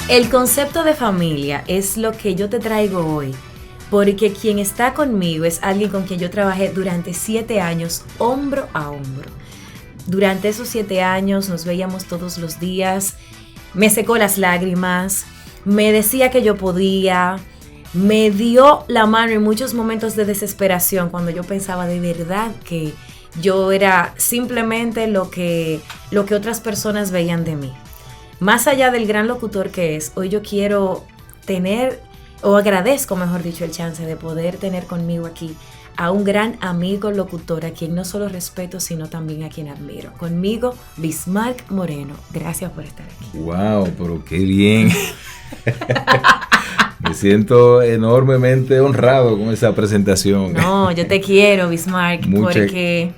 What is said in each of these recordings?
El concepto de familia es lo que yo te traigo hoy, porque quien está conmigo es alguien con quien yo trabajé durante 7 años, hombro a hombro. Durante esos 7 años nos veíamos todos los días, me secó las lágrimas, me decía que yo podía, me dio la mano en muchos momentos de desesperación cuando yo pensaba de verdad que yo era simplemente lo que otras personas veían de mí. Más allá del gran locutor que es, hoy yo quiero tener, o agradezco mejor dicho, el chance de poder tener conmigo aquí a un gran amigo locutor, a quien no solo respeto, sino también a quien admiro. Conmigo, Bismarck Moreno. Gracias por estar aquí. ¡Wow! Pero qué bien. Me siento enormemente honrado con esa presentación. No, yo te quiero, Bismarck, porque...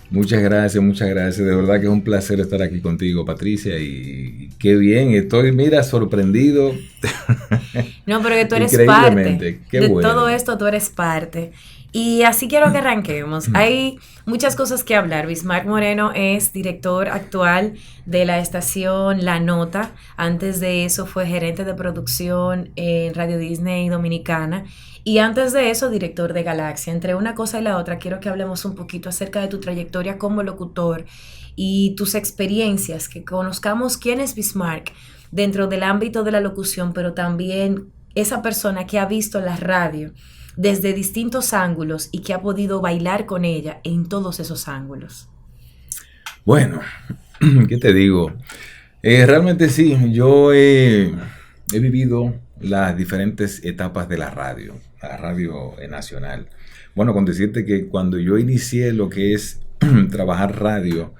Muchas gracias. De verdad que es un placer estar aquí contigo, Patricia, y qué bien. Estoy, mira, sorprendido. No, pero que tú eres parte. Qué de bueno. Todo esto tú eres parte. Y así quiero que arranquemos. Hay muchas cosas que hablar. Bismarck Moreno es director actual de la estación La Nota. Antes de eso fue gerente de producción en Radio Disney Dominicana. Y antes de eso, director de Galaxia. Entre una cosa y la otra, quiero que hablemos un poquito acerca de tu trayectoria como locutor y tus experiencias, que conozcamos quién es Bismarck dentro del ámbito de la locución, pero también esa persona que ha visto la radio desde distintos ángulos y que ha podido bailar con ella en todos esos ángulos. Bueno, ¿qué te digo? Realmente sí, yo he vivido las diferentes etapas de la radio nacional. Bueno, con decirte que cuando yo inicié lo que es trabajar radio,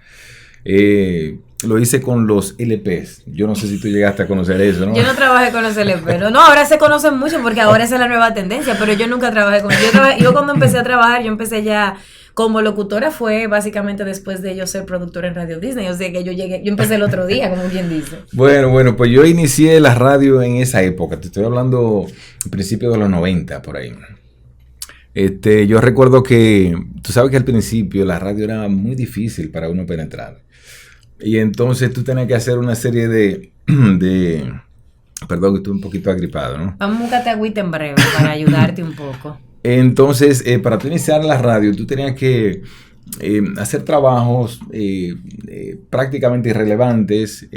lo hice con los LPs. Yo no sé si tú llegaste a conocer eso, ¿no? Yo no trabajé con los LPs. No, ahora se conocen mucho porque ahora esa es la nueva tendencia, pero yo nunca trabajé con ellos. Yo cuando empecé a trabajar, yo empecé ya como locutora, fue básicamente después de yo ser productora en Radio Disney. O sea que yo empecé el otro día, como quien dice. Bueno, pues yo inicié la radio en esa época. Te estoy hablando principios de los 90, por ahí. Yo recuerdo que, tú sabes que al principio la radio era muy difícil para uno penetrar. Y entonces tú tenías que hacer una serie de perdón, que estoy un poquito agripado, ¿no? Vamos a buscarte agüita en breve para ayudarte un poco. Entonces, para tú iniciar la radio, tú tenías que hacer trabajos prácticamente irrelevantes,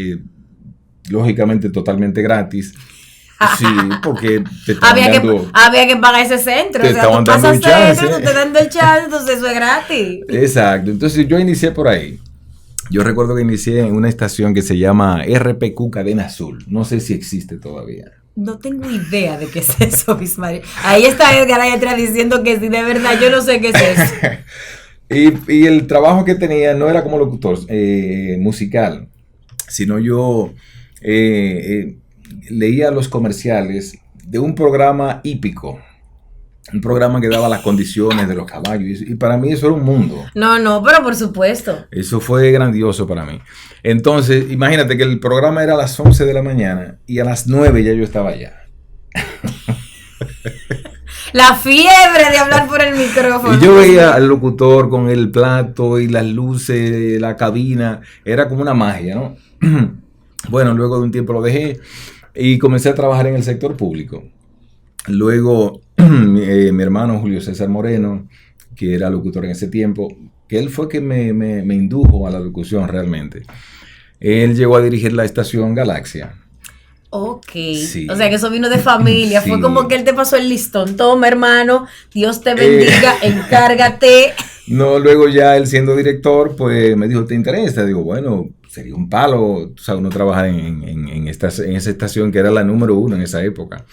lógicamente totalmente gratis. Sí, porque te estaban había que pagar ese centro. Te estaban dando un chance. Te dan el chance, entonces eso es gratis. Exacto. Entonces yo inicié por ahí. Yo recuerdo que inicié en una estación que se llama RPQ Cadena Azul. No sé si existe todavía. No tengo idea de qué es eso, Bismarck. Ahí está Edgar Ayatra diciendo que sí, de verdad, yo no sé qué es eso. Y el trabajo que tenía no era como locutor musical, sino yo leía los comerciales de un programa hípico. Un programa que daba las condiciones de los caballos. Y para mí eso era un mundo. No, pero por supuesto. Eso fue grandioso para mí. Entonces, imagínate que el programa era a las 11 de la mañana y a las 9 ya yo estaba allá. La fiebre de hablar por el micrófono. Y yo veía al locutor con el plato y las luces, la cabina. Era como una magia, ¿no? Bueno, luego de un tiempo lo dejé y comencé a trabajar en el sector público. Luego, mi hermano Julio César Moreno, que era locutor en ese tiempo, que él fue que me indujo a la locución realmente. Él llegó a dirigir la estación Galaxia. Ok, sí. O sea que eso vino de familia, sí. Fue como que él te pasó el listón. Toma, hermano, Dios te bendiga, encárgate. No, luego ya él siendo director, pues me dijo, ¿te interesa? Digo, bueno, sería un palo, tú sabes, uno trabajar en esa estación que era la número 1 en esa época.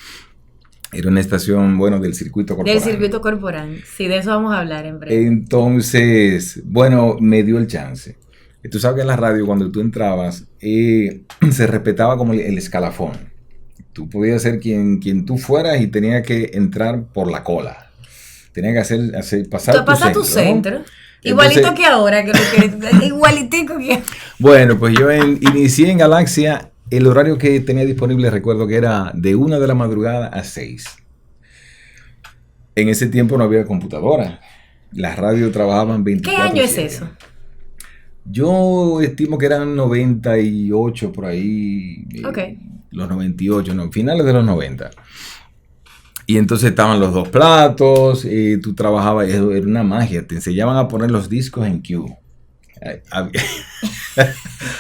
Era una estación, bueno, del circuito corporal. Del circuito corporal, sí, de eso vamos a hablar en breve. Entonces, bueno, me dio el chance. Tú sabes que en la radio, cuando tú entrabas, se respetaba como el escalafón. Tú podías ser quien tú fueras y tenías que entrar por la cola. Tenías que pasar tu centro. ¿No? Igualito entonces, que ahora, igualitico que... Bueno, pues yo inicié en Galaxia. El horario que tenía disponible, recuerdo que era de 1 de la madrugada a 6. En ese tiempo no había computadora. Las radios trabajaban 24/7. ¿Qué año es eso? Yo estimo que eran 98 por ahí. Ok. Los 98, no, finales de los 90. Y entonces estaban los dos platos, tú trabajabas, eso era una magia, te enseñaban a poner los discos en cue. Había,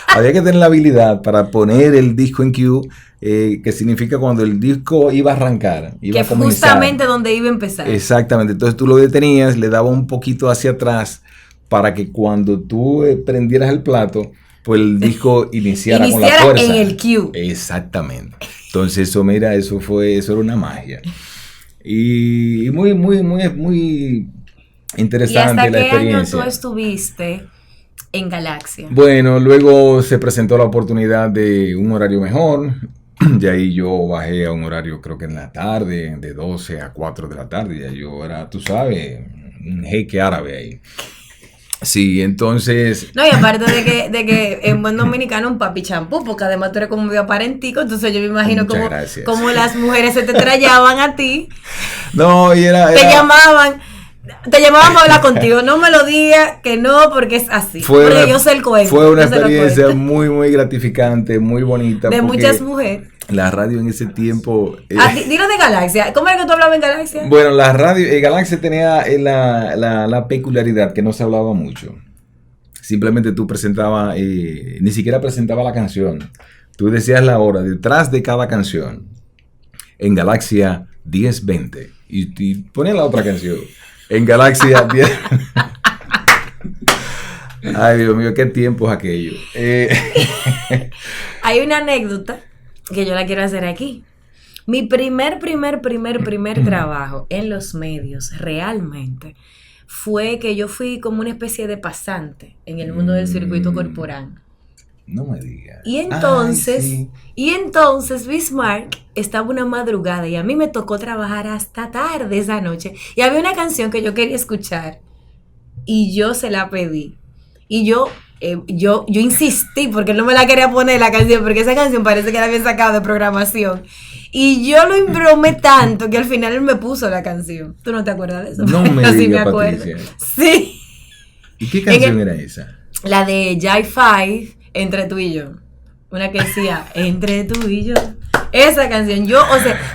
había que tener la habilidad para poner el disco en cue, que significa cuando el disco iba a arrancar, iba que a comenzar. justamente donde iba a empezar. Exactamente, entonces tú lo detenías, le dabas un poquito hacia atrás para que cuando tú prendieras el plato, pues el disco iniciara con la fuerza. En el cue. Exactamente. Entonces eso, mira, eso era una magia. Y muy, muy, muy, muy interesante la experiencia. ¿Y hasta qué año tú estuviste en Galaxia? Bueno, luego se presentó la oportunidad de un horario mejor. De ahí yo bajé a un horario, creo que en la tarde, de 12 a 4 de la tarde. Ya yo era, tú sabes, un jeque árabe ahí. Sí, entonces... No, y aparte de que en buen dominicano un papi champú, porque además tú eres como medio aparentico, entonces yo me imagino como las mujeres se te trallaban a ti. No, y era... Te llamaban para hablar contigo, no me lo digas que no, porque es así. Porque yo sé el cuento. Fue una experiencia muy, muy gratificante, muy bonita. De muchas mujeres. La radio en ese tiempo... Dilo de Galaxia. ¿Cómo era que tú hablabas en Galaxia? Bueno, la radio... Galaxia tenía la peculiaridad que no se hablaba mucho. Simplemente tú presentabas... ni siquiera presentaba la canción. Tú decías la hora detrás de cada canción. En Galaxia 10:20. Y ponías la otra canción. En Galaxia 10... Ay, Dios mío, qué tiempos aquello. Hay una anécdota que yo la quiero hacer aquí. Mi primer trabajo en los medios realmente fue que yo fui como una especie de pasante en el mundo del circuito corporal. No me digas. Y entonces Bismarck estaba una madrugada y a mí me tocó trabajar hasta tarde esa noche. Y había una canción que yo quería escuchar y yo se la pedí. Y yo insistí porque él no me la quería poner la canción, porque esa canción parece que la habían sacado de programación. Y yo lo embromé tanto que al final él me puso la canción. ¿Tú no te acuerdas de eso? No me digas, sí me acuerdo. Patricia. Sí. ¿Y qué canción era esa? La de Jai Five, Entre tú y yo. Una que decía, Entre tú y yo. Esa canción.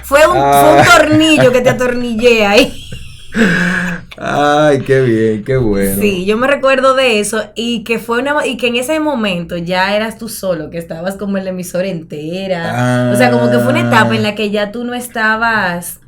Fue un tornillo que te atornillé ahí. Ay, qué bien, qué bueno. Sí, yo me recuerdo de eso y que en ese momento ya eras tú solo, que estabas como en la emisora entera. O sea, como que fue una etapa en la que ya tú no estabas,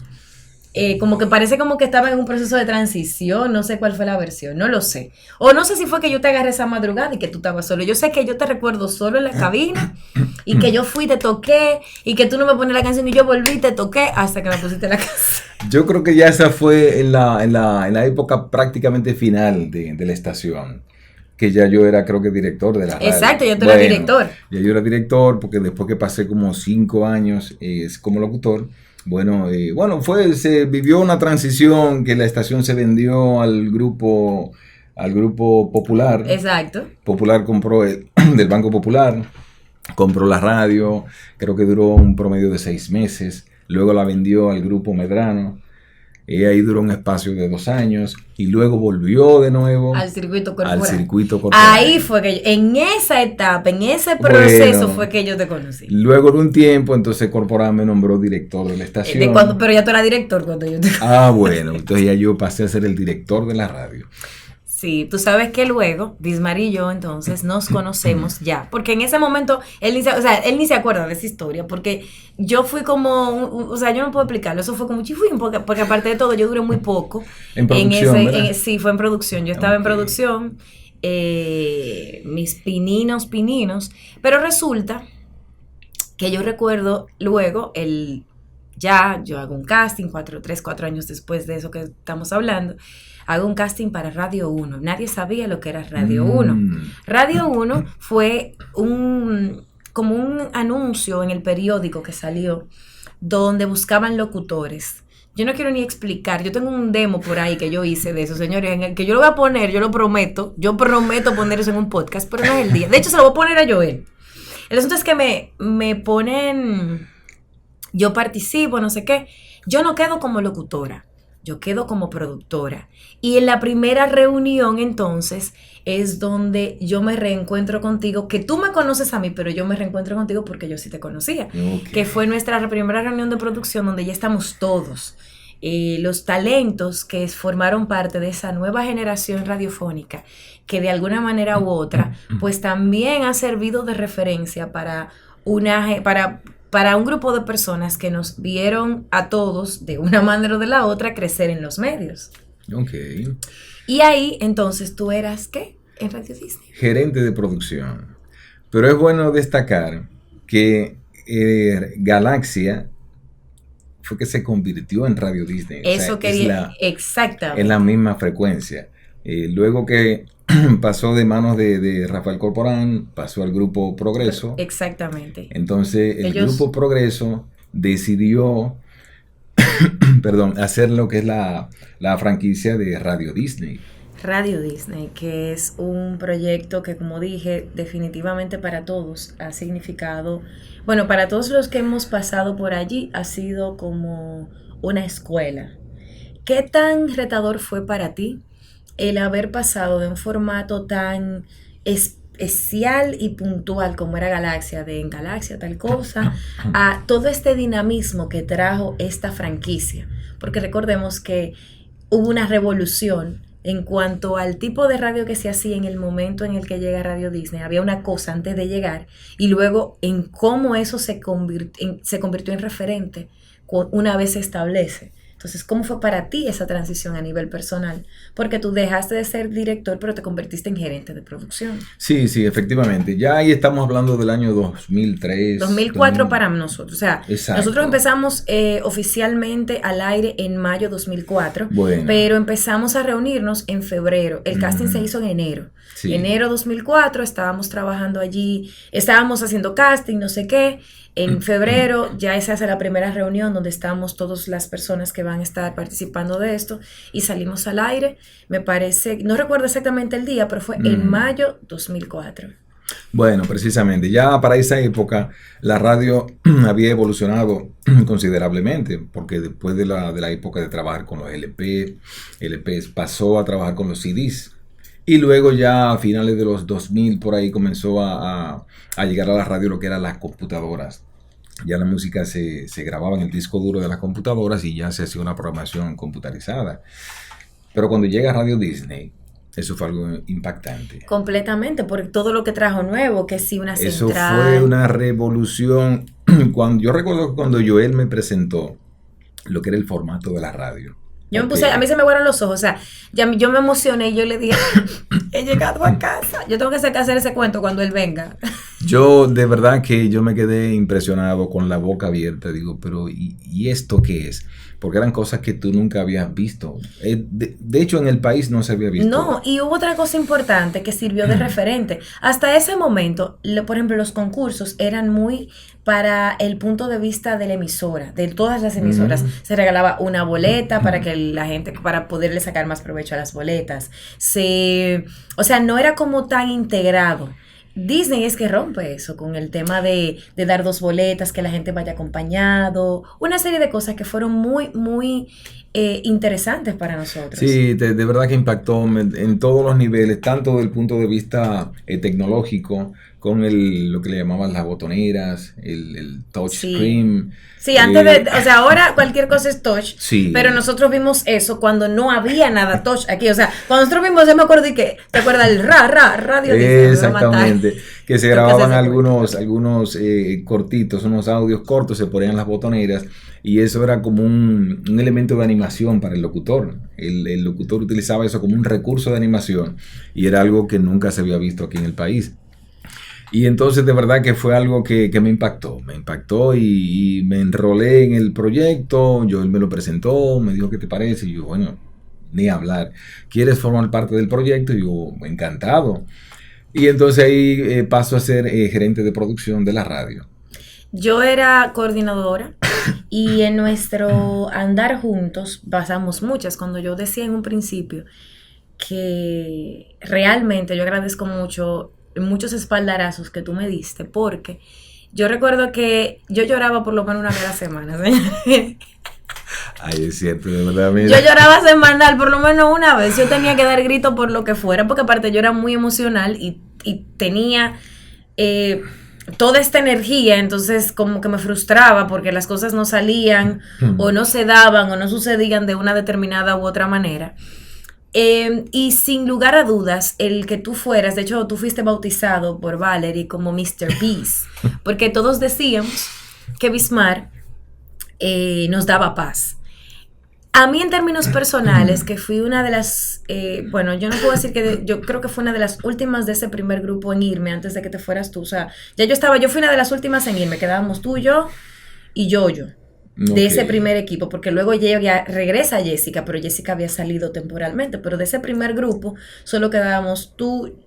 como que parece como que estaba en un proceso de transición, no sé cuál fue la versión, no lo sé. O no sé si fue que yo te agarré esa madrugada y que tú estabas solo. Yo sé que yo te recuerdo solo en la cabina y que yo fui, te toqué y que tú no me pones la canción y yo volví y te toqué hasta que me pusiste la canción. Yo creo que ya esa fue en la época prácticamente final de la estación, que ya yo era, creo que, director de la radio. Exacto, ya tú eras director. Ya yo era director, porque después que pasé como 5 años como locutor, se vivió una transición que la estación se vendió al grupo Popular. Exacto. Popular compró del Banco Popular, compró la radio, creo que duró un promedio de 6 meses. Luego la vendió al grupo Medrano. Y ahí duró un espacio de 2 años. Y luego volvió de nuevo al circuito corporal. Ahí fue que en esa etapa, en ese proceso fue que yo te conocí. Luego de un tiempo, entonces Corporal me nombró director de la estación. Pero ya tú eras director cuando yo te conocí. Bueno, entonces ya yo pasé a ser el director de la radio. Sí, tú sabes que luego, Bismarck y yo, entonces, nos conocemos ya. Porque en ese momento, él ni se acuerda de esa historia. Porque yo fui como, yo no puedo explicarlo. Eso fue como chifín, porque aparte de todo, yo duré muy poco. En producción, sí, fue en producción. Yo estaba en producción, mis pininos. Pero resulta que yo recuerdo luego, yo hago un casting, 4 años después de eso que estamos hablando. Hago un casting para Radio 1. Nadie sabía lo que era Radio 1. Radio 1 fue como un anuncio en el periódico que salió donde buscaban locutores. Yo no quiero ni explicar. Yo tengo un demo por ahí que yo hice de eso, señores, en el que yo lo voy a poner, yo lo prometo. Yo prometo poner eso en un podcast, pero no es el día. De hecho, se lo voy a poner a Joel. El asunto es que me ponen... Yo participo, no sé qué. Yo no quedo como locutora. yo quedo como productora. Y en la primera reunión entonces es donde yo me reencuentro contigo, que tú me conoces a mí, pero yo me reencuentro contigo porque yo sí te conocía. Okay. Que fue nuestra primera reunión de producción donde ya estamos todos. Los talentos que formaron parte de esa nueva generación radiofónica, que de alguna manera u otra, pues también ha servido de referencia para un grupo de personas que nos vieron a todos, de una manera o de la otra, crecer en los medios. Ok. Y ahí, entonces, ¿tú eras qué en Radio Disney? Gerente de producción. Pero es bueno destacar que Galaxia fue que se convirtió en Radio Disney. Eso quería, exactamente. En la misma frecuencia. Luego que pasó de manos de Rafael Corporán, pasó al Grupo Progreso. Exactamente. Entonces el Grupo Progreso decidió hacer lo que es la franquicia de Radio Disney. Radio Disney, que es un proyecto que, como dije, definitivamente para todos ha significado, bueno, para todos los que hemos pasado por allí, ha sido como una escuela. ¿Qué tan retador fue para ti el haber pasado de un formato tan especial y puntual como era Galaxia, de en Galaxia tal cosa, a todo este dinamismo que trajo esta franquicia? Porque recordemos que hubo una revolución en cuanto al tipo de radio que se hacía en el momento en el que llega Radio Disney. Había una cosa antes de llegar y luego en cómo eso se convirtió en referente una vez se establece. Entonces, ¿cómo fue para ti esa transición a nivel personal? Porque tú dejaste de ser director, pero te convertiste en gerente de producción. Sí, efectivamente. Ya ahí estamos hablando del año 2003. 2004 para nosotros. O sea, exacto. Nosotros empezamos oficialmente al aire en mayo 2004, bueno, pero empezamos a reunirnos en febrero. El casting se hizo en enero. Sí. Enero 2004 estábamos trabajando allí, estábamos haciendo casting, no sé qué. En febrero ya se hace la primera reunión donde estamos todas las personas que van a estar participando de esto y salimos al aire. Me parece, no recuerdo exactamente el día, pero fue en mayo 2004. Bueno, precisamente, ya para esa época la radio había evolucionado considerablemente, porque después de la época de trabajar con los LPs, pasó a trabajar con los CDs. Y luego ya a finales de los 2000 por ahí comenzó a llegar a la radio lo que eran las computadoras. Ya la música se grababa en el disco duro de las computadoras y ya se hacía una programación computarizada. Pero cuando llega Radio Disney, eso fue algo impactante. Completamente, por todo lo que trajo nuevo, que sí, una central. Eso fue una revolución. Yo recuerdo cuando Joel me presentó lo que era el formato de la radio. Yo me puse, a mí se me fueron los ojos, o sea, yo me emocioné y yo le dije, he llegado a casa, yo tengo que hacer ese cuento cuando él venga. Yo, de verdad que yo me quedé impresionado con la boca abierta, digo, pero ¿y esto qué es? Porque eran cosas que tú nunca habías visto. De hecho, en el país no se había visto. No, y hubo otra cosa importante que sirvió de referente. Hasta ese momento, por ejemplo, los concursos eran muy para el punto de vista de la emisora, de todas las emisoras. Se regalaba una boleta para que la gente, para poderle sacar más provecho a las boletas. O sea, no era como tan integrado. Disney es que rompe eso con el tema de dar 2 boletas, que la gente vaya acompañado, una serie de cosas que fueron muy, muy interesantes para nosotros. Sí, de verdad que impactó en todos los niveles, tanto desde el punto de vista tecnológico, con lo que le llamaban las botoneras, el touchscreen. Sí, antes o sea, ahora cualquier cosa es touch, sí. Pero nosotros vimos eso cuando no había nada touch aquí, o sea, cuando nosotros vimos, yo me acuerdo que, ¿te acuerdas el radio? Exactamente, que se grababan algunos cortitos, unos audios cortos, se ponían las botoneras, y eso era como un elemento de animación para el locutor. El locutor utilizaba eso como un recurso de animación, y era algo que nunca se había visto aquí en el país. Y entonces de verdad que fue algo que me impactó y me enrolé en el proyecto. Él me lo presentó, me dijo, ¿qué te parece? Y yo, bueno, ni hablar. ¿Quieres formar parte del proyecto? Y yo, encantado. Y entonces ahí paso a ser gerente de producción de la radio. Yo era coordinadora y en nuestro andar juntos pasamos muchas. Cuando yo decía en un principio que realmente yo agradezco muchos espaldarazos que tú me diste, porque yo recuerdo que yo lloraba por lo menos una vez a la semana, Ay, es cierto, de verdad, mira. Yo lloraba semanal, por lo menos una vez. Yo tenía que dar grito por lo que fuera, porque aparte yo era muy emocional y tenía toda esta energía, entonces como que me frustraba porque las cosas no salían o no se daban o no sucedían de una determinada u otra manera. Y sin lugar a dudas, el que tú fueras, de hecho tú fuiste bautizado por Valerie como Mr. Peace, porque todos decíamos que Bismar nos daba paz. A mí en términos personales, que fui una de las, bueno, yo no puedo decir que, yo creo que fue una de las últimas de ese primer grupo en irme antes de que te fueras tú, o sea, ya yo fui una de las últimas en irme, quedábamos tú, yo y yo. De ese primer equipo, porque luego ya regresa Jessica, pero Jessica había salido temporalmente, pero de ese primer grupo solo quedábamos tú,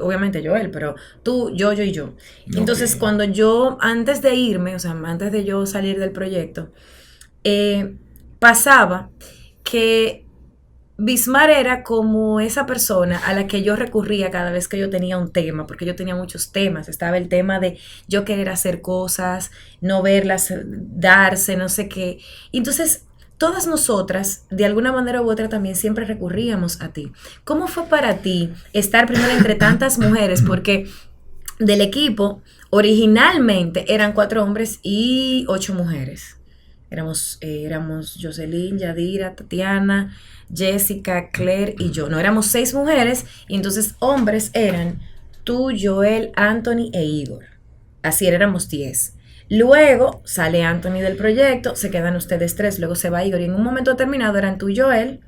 obviamente Joel, pero tú, yo y yo. Entonces cuando yo, antes de irme, o sea, antes de yo salir del proyecto, pasaba que Bismar era como esa persona a la que yo recurría cada vez que yo tenía un tema, porque yo tenía muchos temas. Estaba el tema de yo querer hacer cosas, no verlas, darse, no sé qué. Y entonces, todas nosotras, de alguna manera u otra, también siempre recurríamos a ti. ¿Cómo fue para ti estar primero entre tantas mujeres? Porque del equipo, originalmente eran 4 hombres y 8 mujeres. Éramos Jocelyn, Yadira, Tatiana, Jessica, Claire y yo. No, éramos 6 mujeres y entonces hombres eran tú, Joel, Anthony e Igor. Así éramos 10. Luego sale Anthony del proyecto, se quedan ustedes 3, luego se va Igor y en un momento determinado eran tú, Joel,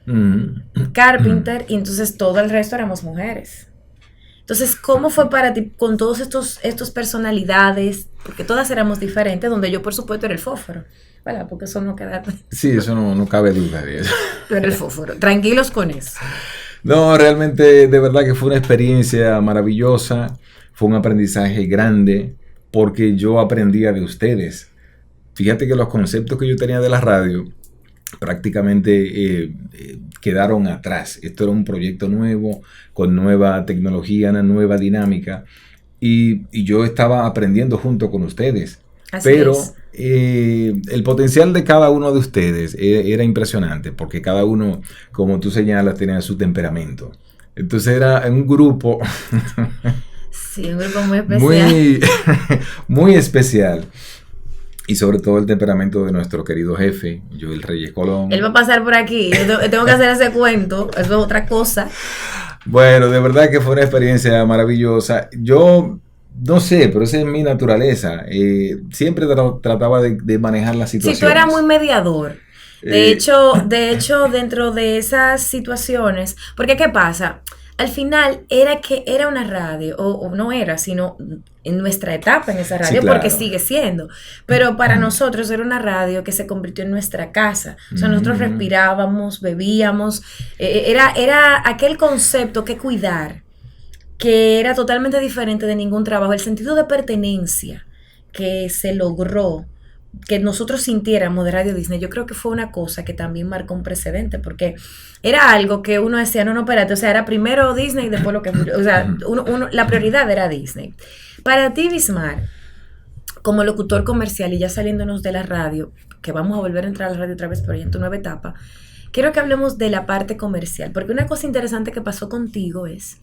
Carpenter y entonces todo el resto éramos mujeres. Entonces, ¿cómo fue para ti con todos estos personalidades? Porque todas éramos diferentes, donde yo por supuesto era el fósforo. ¿Verdad? Porque eso no queda. Sí, eso no cabe duda de eso. Pero el fósforo. Tranquilos con eso. No, realmente, de verdad que fue una experiencia maravillosa. Fue un aprendizaje grande porque yo aprendía de ustedes. Fíjate que los conceptos que yo tenía de la radio prácticamente quedaron atrás. Esto era un proyecto nuevo, con nueva tecnología, una nueva dinámica. Y yo estaba aprendiendo junto con ustedes. Así pero es. El potencial de cada uno de ustedes era impresionante porque cada uno, como tú señalas, tenía su temperamento. Entonces era un grupo sí, un grupo muy especial. Muy especial. Y sobre todo el temperamento de nuestro querido jefe, Joel Reyes Colón. Él va a pasar por aquí. Yo tengo que hacer ese cuento. Eso es otra cosa. Bueno, de verdad que fue una experiencia maravillosa. Yo no sé, pero esa es mi naturaleza. Siempre trataba de manejar la situación. Sí, tú eras muy mediador. De hecho, dentro de esas situaciones, porque ¿qué pasa? Al final era una radio, o no era, sino en nuestra etapa en esa radio, sí, claro. Porque sigue siendo. Pero para nosotros era una radio que se convirtió en nuestra casa. O sea, nosotros respirábamos, bebíamos. Era aquel concepto que cuidar, que era totalmente diferente de ningún trabajo. El sentido de pertenencia que se logró, que nosotros sintiéramos de Radio Disney, yo creo que fue una cosa que también marcó un precedente, porque era algo que uno decía, no, espérate, o sea, era primero Disney y después lo que... O sea, la prioridad era Disney. Para ti, Bismar, como locutor comercial y ya saliéndonos de la radio, que vamos a volver a entrar a la radio otra vez, pero ya en tu nueva etapa, quiero que hablemos de la parte comercial, porque una cosa interesante que pasó contigo es...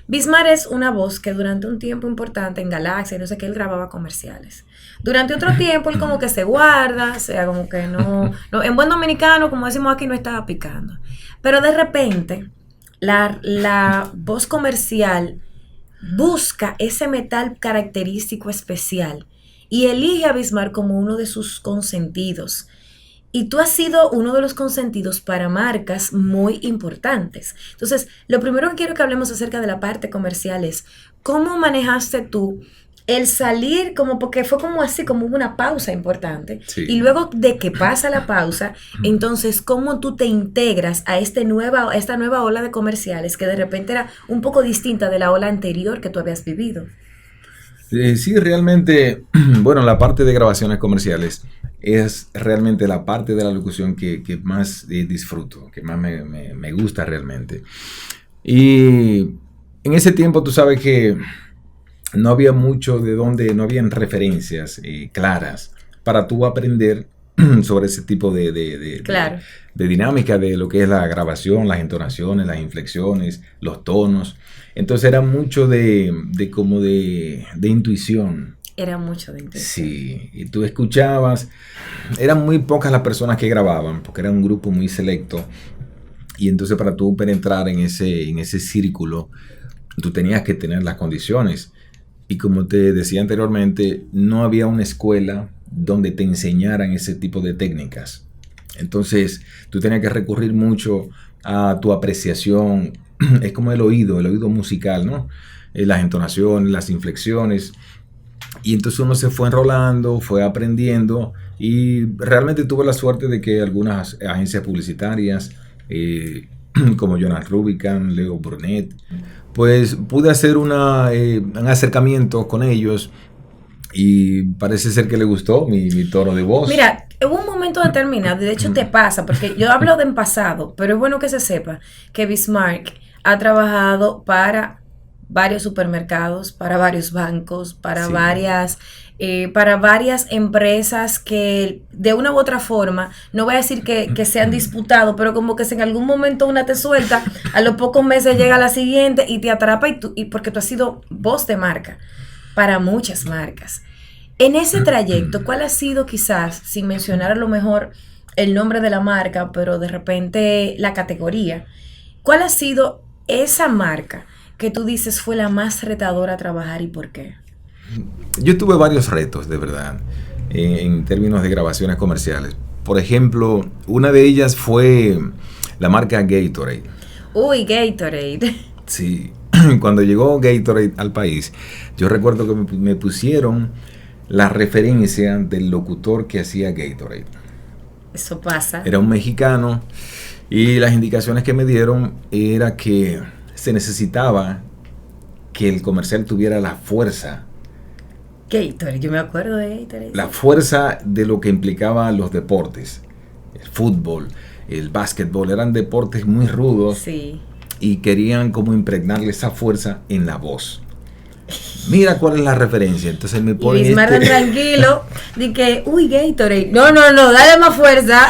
Bismar es una voz que durante un tiempo importante en Galaxia, no sé qué, él grababa comerciales. Durante otro tiempo él como que se guarda, o sea, como que no, en buen dominicano, como decimos aquí, no estaba picando. Pero de repente, la voz comercial busca ese metal característico especial y elige a Bismar como uno de sus consentidos. Y tú has sido uno de los consentidos para marcas muy importantes. Entonces, lo primero que quiero que hablemos acerca de la parte comercial es cómo manejaste tú el salir, como porque fue como así, como una pausa importante. Sí. Y luego de que pasa la pausa, entonces, ¿cómo tú te integras a esta nueva ola de comerciales que de repente era un poco distinta de la ola anterior que tú habías vivido? Sí, realmente, bueno, la parte de grabaciones comerciales es realmente la parte de la locución que más disfruto, que más me gusta realmente. Y en ese tiempo tú sabes que no había mucho de donde, no habían referencias claras para tú aprender sobre ese tipo Claro. de dinámica de lo que es la grabación, las entonaciones, las inflexiones, los tonos. Entonces era mucho de intuición. Era mucho de intención. Sí, y tú escuchabas, eran muy pocas las personas que grababan, porque era un grupo muy selecto, y entonces para tú penetrar en ese círculo, tú tenías que tener las condiciones. Y como te decía anteriormente, no había una escuela donde te enseñaran ese tipo de técnicas. Entonces, tú tenías que recurrir mucho a tu apreciación. Es como el oído musical, ¿no? Las entonaciones, las inflexiones. Y entonces uno se fue enrolando, fue aprendiendo y realmente tuve la suerte de que algunas agencias publicitarias, como Jonas Rubicam, Leo Burnett, pues pude hacer un acercamiento con ellos y parece ser que le gustó mi tono de voz. Mira, hubo un momento determinado, y de hecho te pasa, porque yo hablo de en pasado, pero es bueno que se sepa que Bismarck ha trabajado para varios supermercados, para varios bancos, para Sí. para varias empresas que de una u otra forma, no voy a decir que se han disputado, pero como que si en algún momento una te suelta, a los pocos meses llega la siguiente y te atrapa y porque tú has sido voz de marca para muchas marcas. En ese trayecto, ¿cuál ha sido quizás, sin mencionar a lo mejor el nombre de la marca, pero de repente la categoría, cuál ha sido esa marca que tú dices fue la más retadora a trabajar y por qué? Yo tuve varios retos, de verdad, en términos de grabaciones comerciales. Por ejemplo, una de ellas fue la marca Gatorade. Uy, Gatorade. Sí, cuando llegó Gatorade al país, yo recuerdo que me pusieron la referencia del locutor que hacía Gatorade. Eso pasa. Era un mexicano y las indicaciones que me dieron era que se necesitaba que el comercial tuviera la fuerza. Gatorade, yo me acuerdo de Gatorade. La fuerza de lo que implicaba los deportes. El fútbol, el básquetbol, eran deportes muy rudos. Sí. Y querían como impregnarle esa fuerza en la voz. Mira cuál es la referencia. Entonces me Y ponen Bismarck tranquilo, de que, uy, Gatorade. No, dale más fuerza.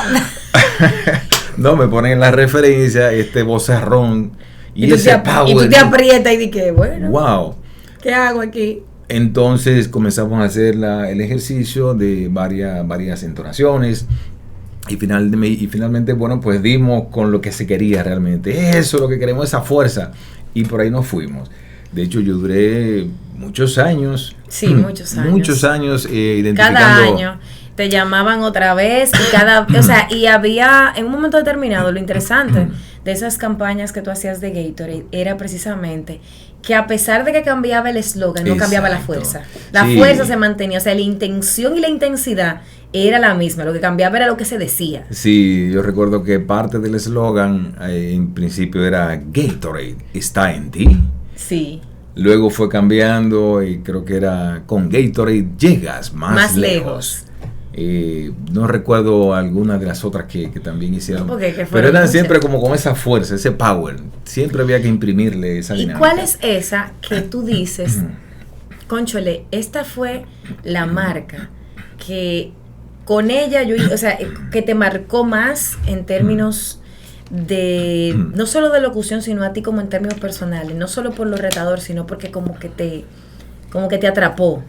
No, me ponen la referencia, este vocerrón y ese power. Y tú te aprietas y di que, bueno, Wow. ¿qué hago aquí? Entonces comenzamos a hacer el ejercicio de varias entonaciones. Y finalmente, bueno, pues dimos con lo que se quería realmente. Eso es lo que queremos, esa fuerza. Y por ahí nos fuimos. De hecho, yo duré muchos años. Sí, muchos años. Muchos años identificando. Cada año te llamaban otra vez y o sea, y había en un momento determinado, lo interesante de esas campañas que tú hacías de Gatorade era precisamente que a pesar de que cambiaba el eslogan, no cambiaba la fuerza. La fuerza se mantenía, o sea, la intención y la intensidad era la misma, lo que cambiaba era lo que se decía. Sí, yo recuerdo que parte del eslogan en principio era Gatorade está en ti. Sí. Luego fue cambiando y creo que era con Gatorade llegas más lejos. No recuerdo alguna de las otras que también hicieron, pero eran siempre como con esa fuerza, ese power. Siempre había que imprimirle esa dinámica. ¿Y cuál es esa que tú dices, cónchole, esta fue la marca que con ella o sea, que te marcó más en términos de, no solo de locución, sino a ti como en términos personales, no solo por lo retador, sino porque como que te atrapó?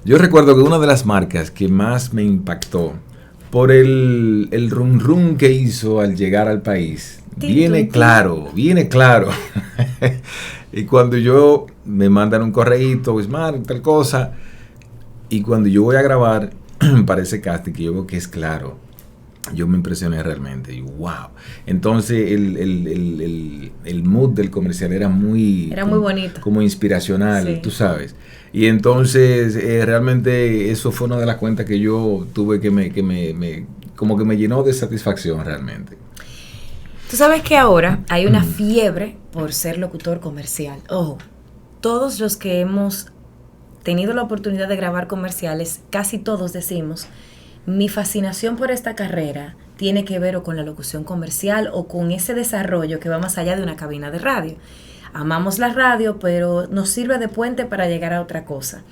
Yo recuerdo que una de las marcas que más me impactó por el rum rum que hizo al llegar al país, viene claro. Y cuando yo me mandan un correíto, Bismarck, tal cosa, y cuando yo voy a grabar para ese casting, que yo veo que es claro, yo me impresioné realmente. Y wow. Entonces el mood del comercial era muy bonito, como inspiracional, sí. Tú sabes. Y entonces realmente eso fue una de las cuentas que yo tuve como que me llenó de satisfacción realmente. Tú sabes que ahora hay una fiebre por ser locutor comercial. Ojo, todos los que hemos tenido la oportunidad de grabar comerciales, casi todos decimos, mi fascinación por esta carrera tiene que ver o con la locución comercial o con ese desarrollo que va más allá de una cabina de radio. Amamos la radio, pero nos sirve de puente para llegar a otra cosa.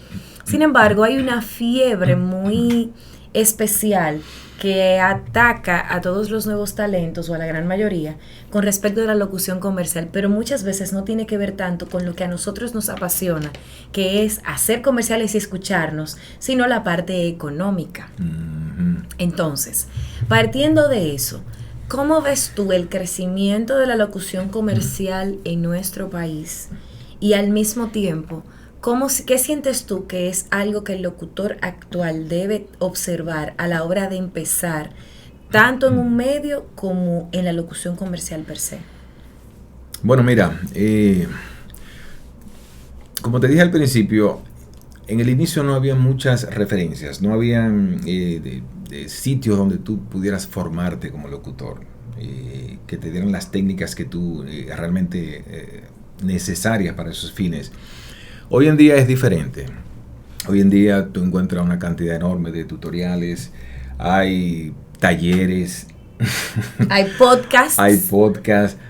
Sin embargo, hay una fiebre muy especial que ataca a todos los nuevos talentos o a la gran mayoría con respecto de la locución comercial, pero muchas veces no tiene que ver tanto con lo que a nosotros nos apasiona, que es hacer comerciales y escucharnos, sino la parte económica. Entonces, partiendo de eso, ¿cómo ves tú el crecimiento de la locución comercial en nuestro país? Y al mismo tiempo, ¿qué sientes tú que es algo que el locutor actual debe observar a la hora de empezar, tanto en un medio como en la locución comercial per se? Bueno, mira, como te dije al principio, en el inicio no había muchas referencias, no habían de sitios donde tú pudieras formarte como locutor, que te dieran las técnicas que tú realmente necesarias para esos fines. Hoy en día es diferente. Hoy en día tú encuentras una cantidad enorme de tutoriales, hay talleres, hay podcasts,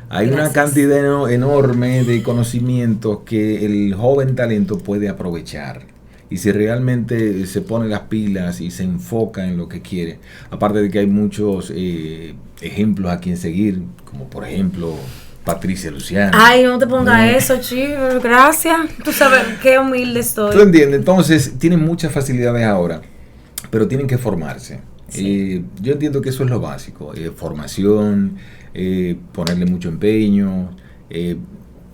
hay una cantidad enorme de conocimientos que el joven talento puede aprovechar. Y si realmente se pone las pilas y se enfoca en lo que quiere, aparte de que hay muchos ejemplos a quien seguir, como por ejemplo Patricia Luciano. Ay, no te pongas eso, chico, gracias. Tú sabes qué humilde estoy. ¿Tú entiendes? Entonces, tienen muchas facilidades ahora, pero tienen que formarse. Sí. Yo entiendo que eso es lo básico. Formación, ponerle mucho empeño.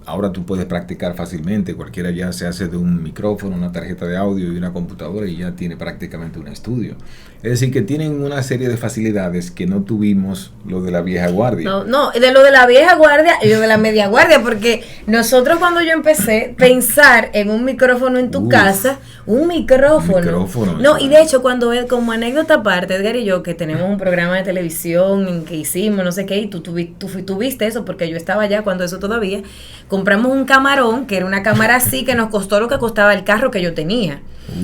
Ahora tú puedes practicar fácilmente. Cualquiera ya se hace de un micrófono, una tarjeta de audio y una computadora y ya tiene prácticamente un estudio. Es decir, que tienen una serie de facilidades que no tuvimos lo de la vieja guardia. No, de lo de la vieja guardia y lo de la media guardia, porque nosotros cuando yo empecé pensar en un micrófono en tu casa, un micrófono. No, y de hecho cuando como anécdota aparte, Edgar y yo, que tenemos un programa de televisión en que hicimos no sé qué, y tú viste eso porque yo estaba allá cuando eso todavía, compramos un camarón, que era una cámara así, que nos costó lo que costaba el carro que yo tenía.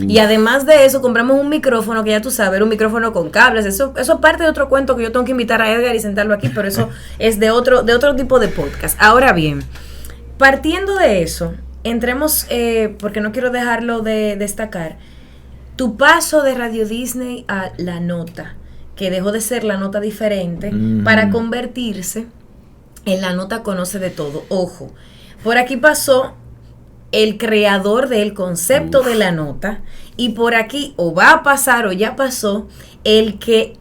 Y además de eso, compramos un micrófono que ya tú sabes, era un micrófono con cables. Eso es parte de otro cuento que yo tengo que invitar a Edgar y sentarlo aquí, pero eso es de otro tipo de podcast. Ahora bien, partiendo de eso, entremos, porque no quiero dejarlo de destacar, tu paso de Radio Disney a La Nota, que dejó de ser La Nota Diferente para convertirse en La Nota Conoce de Todo. Ojo, por aquí pasó el creador del concepto de La Nota, y por aquí o va a pasar o ya pasó el que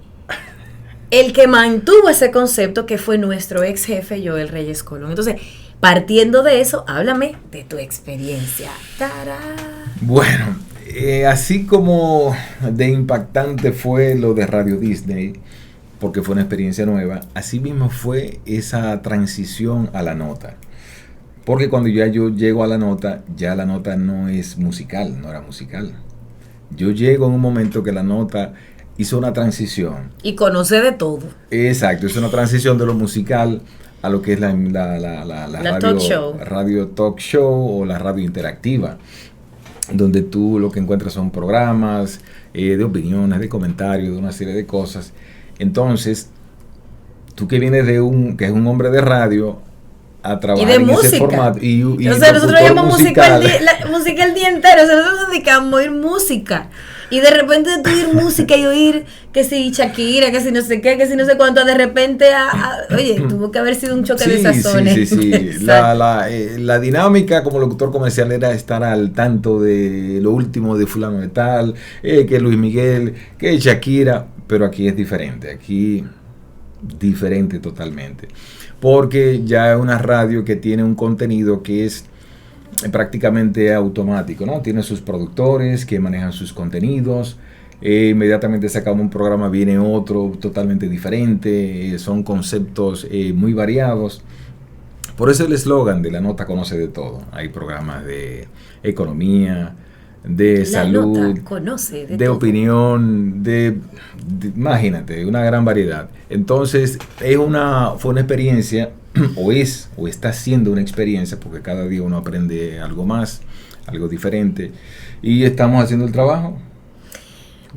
mantuvo ese concepto, que fue nuestro ex jefe Joel Reyes Colón. Entonces, partiendo de eso, háblame de tu experiencia. ¡Tará! Bueno, así como de impactante fue lo de Radio Disney, porque fue una experiencia nueva, así mismo fue esa transición a La Nota. Porque cuando yo llego a La Nota, ya La Nota no es musical, no era musical. Yo llego en un momento que La Nota hizo una transición. Y conoce de todo. Exacto, hizo una transición de lo musical a lo que es la radio talk show o la radio interactiva, donde tú lo que encuentras son programas de opiniones, de comentarios, de una serie de cosas. Entonces, tú que vienes que es un hombre de radio, a trabajar en ese formato. O sea, nosotros llamamos música el día entero. O sea, nosotros nos dedicamos a oír música. Y de repente tú oír música y oír que si Shakira, que si no sé qué, que si no sé cuánto, de repente, oye, tuvo que haber sido un choque de sazones. Sí. La dinámica como locutor comercial era estar al tanto de lo último de fulano de tal, que Luis Miguel, que Shakira, pero aquí es diferente. Aquí diferente totalmente. Porque ya es una radio que tiene un contenido que es prácticamente automático, ¿no? Tiene sus productores que manejan sus contenidos. Inmediatamente se acaba un programa, viene otro totalmente diferente. Son conceptos muy variados. Por eso el eslogan de La Nota Conoce de Todo. Hay programas de economía, de salud, La Nota Conoce de todo. Opinión, imagínate, una gran variedad. Entonces, fue una experiencia, o está siendo una experiencia, porque cada día uno aprende algo más, algo diferente, y estamos haciendo el trabajo.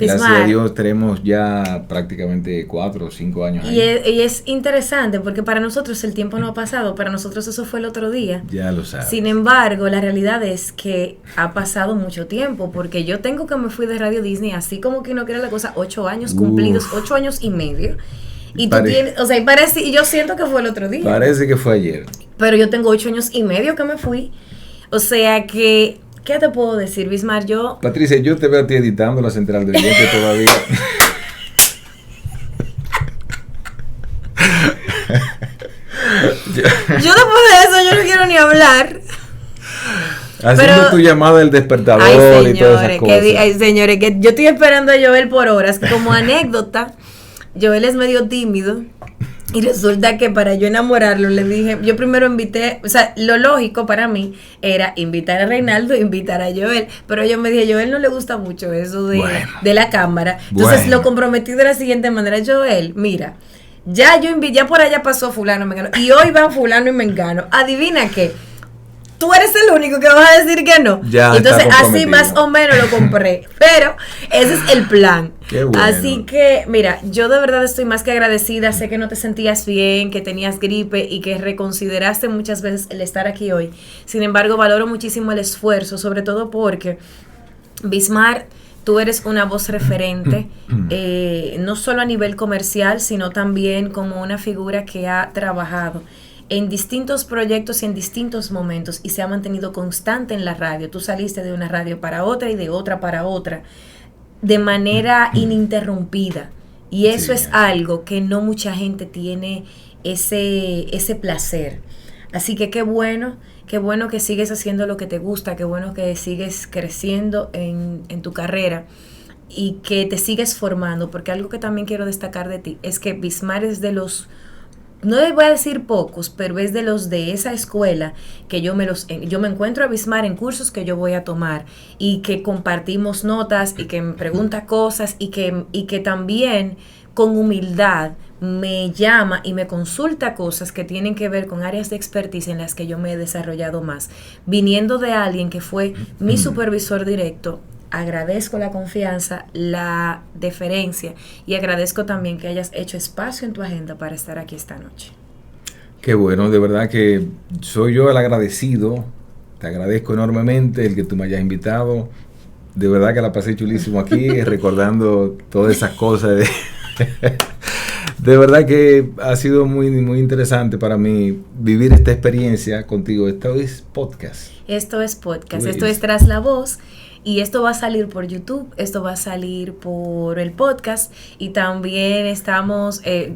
Gracias a Dios tenemos ya prácticamente 4 o 5 años ahí. Y es interesante porque para nosotros el tiempo no ha pasado, para nosotros eso fue el otro día. Ya lo sabes. Sin embargo, la realidad es que ha pasado mucho tiempo, porque yo tengo que me fui de Radio Disney, así como que no quiera la cosa, 8 años cumplidos, 8 años y medio. Y tú tienes, o sea, y yo siento que fue el otro día. Parece que fue ayer. Pero yo tengo 8 años y medio que me fui. O sea que, ¿qué te puedo decir, Bismar? Patricia, yo te veo a ti editando la central de oyentes todavía. Yo después de eso, yo no quiero ni hablar. Haciendo tu llamada del despertador y todas esas cosas. Ay, señores, que yo estoy esperando a Joel por horas. Como anécdota, Joel es medio tímido. Y resulta que para yo enamorarlo le dije, yo primero invité, o sea, lo lógico para mí era invitar a Reinaldo e invitar a Joel, pero yo me dije, Joel no le gusta mucho eso de la cámara, entonces lo comprometí de la siguiente manera, Joel, mira, ya por allá pasó fulano, mengano, y hoy van fulano y mengano, adivina qué, tú eres el único que vas a decir que no. Ya entonces así más o menos lo compré. Pero ese es el plan. Qué bueno. Así que, mira, yo de verdad estoy más que agradecida. Sé que no te sentías bien, que tenías gripe y que reconsideraste muchas veces el estar aquí hoy. Sin embargo, valoro muchísimo el esfuerzo, sobre todo porque, Bismar, tú eres una voz referente, no solo a nivel comercial, sino también como una figura que ha trabajado en distintos proyectos y en distintos momentos y se ha mantenido constante en la radio. Tú saliste de una radio para otra y de otra para otra de manera ininterrumpida, y eso es algo que no mucha gente tiene ese placer. Así que qué bueno que sigues haciendo lo que te gusta, qué bueno que sigues creciendo en tu carrera y que te sigues formando, porque algo que también quiero destacar de ti es que Bismar es de los, no voy a decir pocos, pero es de los de esa escuela que yo me encuentro a Bismar en cursos que yo voy a tomar y que compartimos notas y que me pregunta cosas y que también con humildad me llama y me consulta cosas que tienen que ver con áreas de expertise en las que yo me he desarrollado más. Viniendo de alguien que fue mi supervisor directo, agradezco la confianza, la deferencia y agradezco también que hayas hecho espacio en tu agenda para estar aquí esta noche. Qué bueno, de verdad que soy yo el agradecido. Te agradezco enormemente el que tú me hayas invitado. De verdad que la pasé chulísimo aquí, recordando todas esas cosas. De verdad que ha sido muy, muy interesante para mí vivir esta experiencia contigo. Esto es podcast. Esto es Tras la Voz. Y esto va a salir por YouTube, esto va a salir por el podcast y también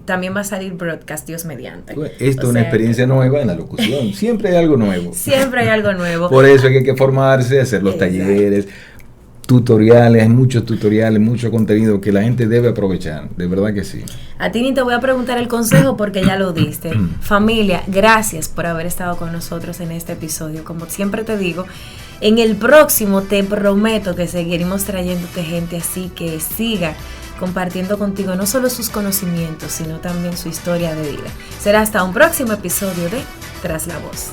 también va a salir broadcast, Dios mediante. Esto es una experiencia nueva en la locución, siempre hay algo nuevo. Siempre hay algo nuevo. Por eso hay que formarse, hacer los talleres, tutoriales, muchos tutoriales, mucho contenido que la gente debe aprovechar, de verdad que sí. A ti ni te voy a preguntar el consejo porque ya lo diste. Familia, gracias por haber estado con nosotros en este episodio. Como siempre te digo, en el próximo te prometo que seguiremos trayéndote gente así que siga compartiendo contigo no solo sus conocimientos, sino también su historia de vida. Será hasta un próximo episodio de Tras la Voz.